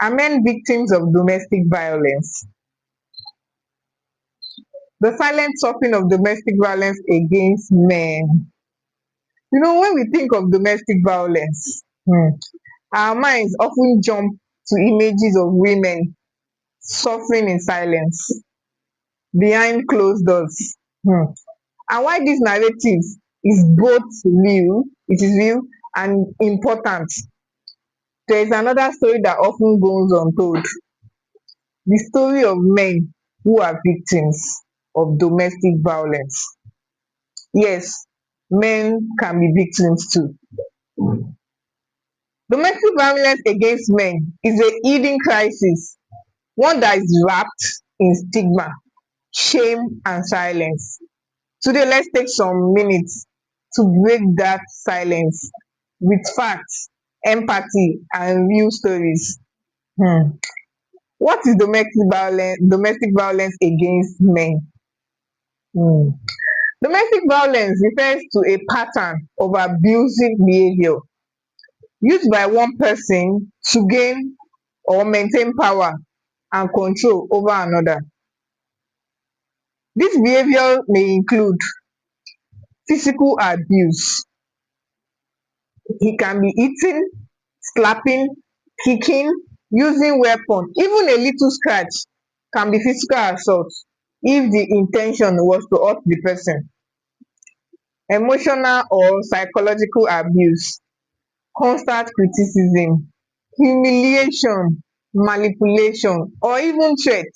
Are men victims of domestic violence? The silent suffering of domestic violence against men. When we think of domestic violence, our minds often jump to images of women suffering in silence behind closed doors. And why this narrative is both real, it is real and important, there is another story that often goes untold. The story of men who are victims of domestic violence. Yes, men can be victims too. Domestic violence against men is a hidden crisis, one that is wrapped in stigma, shame, and silence. Today, let's take some minutes to break that silence with facts, empathy, and real stories. Hmm. What is domestic violence? Domestic violence against men. Hmm. Domestic violence refers to a pattern of abusive behavior used by one person to gain or maintain power and control over another. This behavior may include physical abuse. It can be eating, slapping, kicking, using weapon. Even a little scratch can be physical assault if the intention was to hurt the person. Emotional or psychological abuse, constant criticism, humiliation, manipulation, or even threat.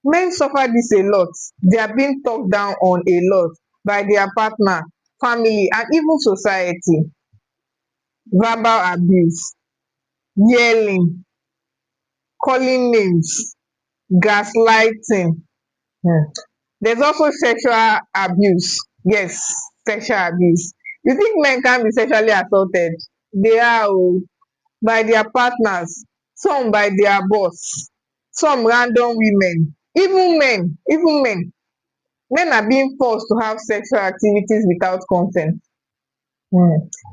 Men suffer this a lot. They are being talked down on a lot by their partner, family, and even society. Verbal abuse, yelling, calling names, gaslighting. um There's also sexual abuse. Yes, sexual abuse. You think men can't be sexually assaulted? They are by their partners, some by their boss, some random women, even men, even men. Men are being forced to have sexual activities without consent.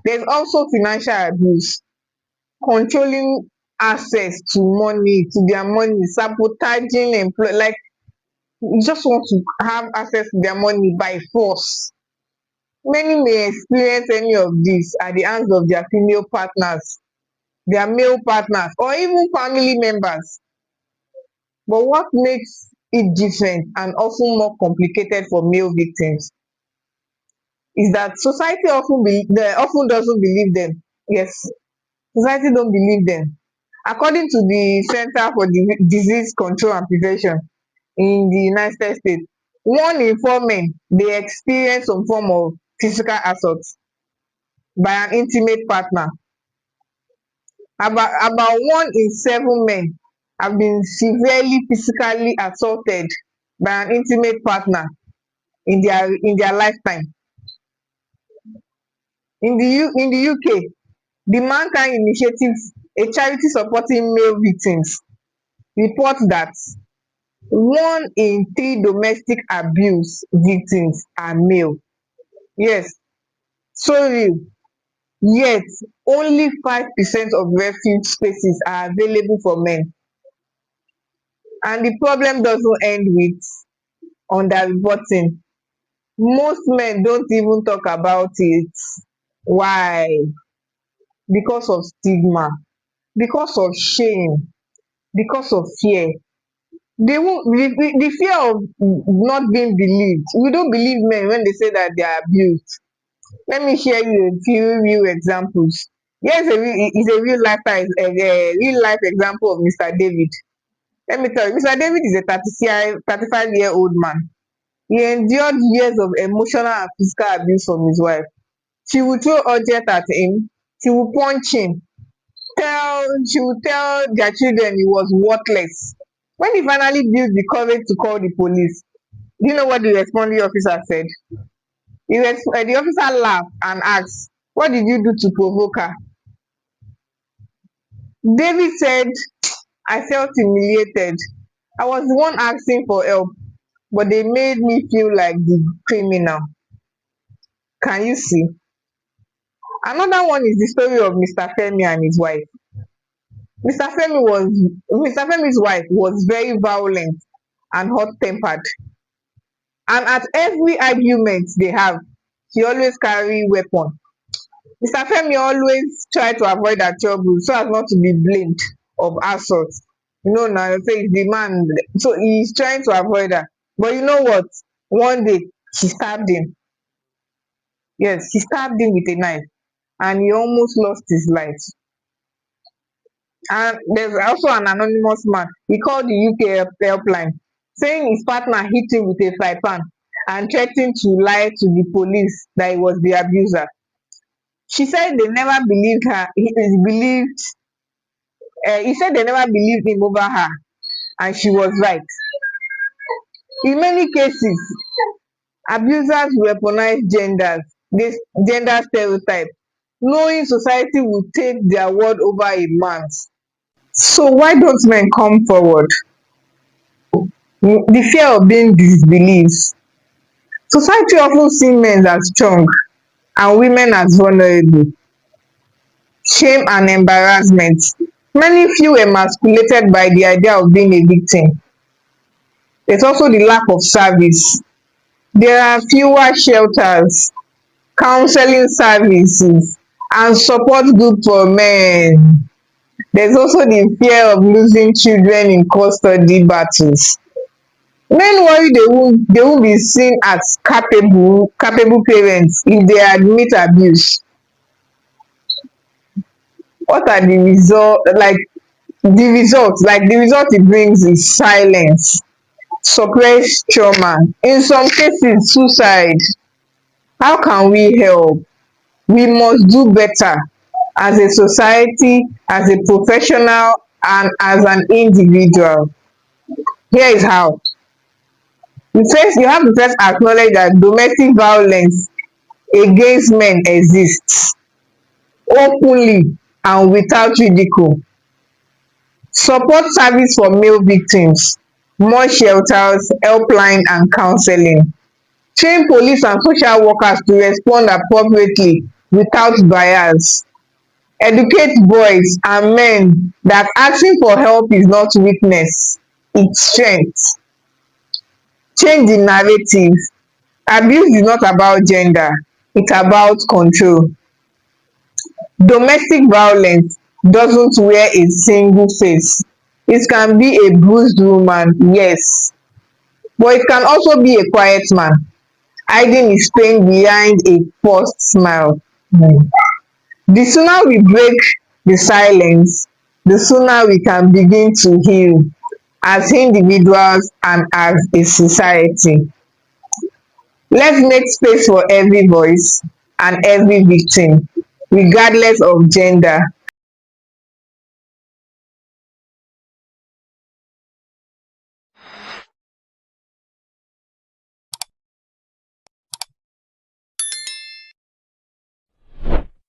There's also financial abuse, controlling access to money, to their money, sabotaging employ like you just want to have access to their money by force. Many may experience any of this at the hands of their female partners, their male partners, or even family members. But what makes it different and often more complicated for male victims is that society often doesn't believe them. Yes, society don't believe them. According to the Center for Disease Control and Prevention in the United States, one in four men dey experience some form of physical assault by an intimate partner. About one in seven men have been severely physically assaulted by an intimate partner in their lifetime. In the UK, the Mankind Initiative, a charity supporting male victims, report that one in three domestic abuse victims are male. Yes, so real. Yet only 5% of refuge spaces are available for men, and the problem doesn't end with underreporting. Most men don't even talk about it. Why? Because of stigma, because of shame, because of fear. They won't the fear of not being believed. We don't believe men when they say that they are abused. Let me share you a few real examples. Here's a real life example of Mr. David. Let me tell you, Mr. David is a 35-year-old man. He endured years of emotional and physical abuse from his wife. She would throw objects at him, she would punch him, she would tell their children he was worthless. When he finally built the courage to call the police, do you know what the responding officer said? The officer laughed and asked, "What did you do to provoke her?" David said, "I felt humiliated. I was the one asking for help, but they made me feel like the criminal." Can you see? Another one is the story of Mr. Femi and his wife. Mr. Femi was Mr. Femi's wife was very violent and hot-tempered, and at every argument they have, she always carry weapon. Mr. Femi always try to avoid her trouble so as not to be blamed of assault. You know now, say it's the man, so he's trying to avoid her. But you know what? One day she stabbed him. Yes, she stabbed him with a knife, and he almost lost his life. And there's also an anonymous man. He called the UK helpline, saying his partner hit him with a fry pan and threatened to lie to the police that he was the abuser. She said they never believed her. He said they never believed him over her, and she was right. In many cases, abusers weaponize gender stereotype, knowing society will take their word over a man's. So why don't men come forward? The fear of being disbelieved. Society often see men as strong and women as vulnerable. Shame and embarrassment. Many feel emasculated by the idea of being a victim. There's also the lack of service. There are fewer shelters, counseling services, and support group for men. There's also the fear of losing children in custody battles. Men worry they won't be seen as capable parents if they admit abuse. What are the result like the result it brings is silence, suppressed trauma, in some cases suicide. How can we help? We must do better as a society, as a professional, and as an individual. Here is how. You have to first acknowledge that domestic violence against men exists openly and without ridicule. Support service for male victims, more shelters, helpline and counseling. Train police and social workers to respond appropriately without bias. Educate boys and men that asking for help is not weakness, it's strength. Change the narrative. Abuse is not about gender, it's about control. Domestic violence doesn't wear a single face. It can be a bruised woman, yes, but it can also be a quiet man hiding his pain behind a forced smile. The sooner we break the silence, the sooner we can begin to heal as individuals and as a society. Let's make space for every voice and every victim, regardless of gender,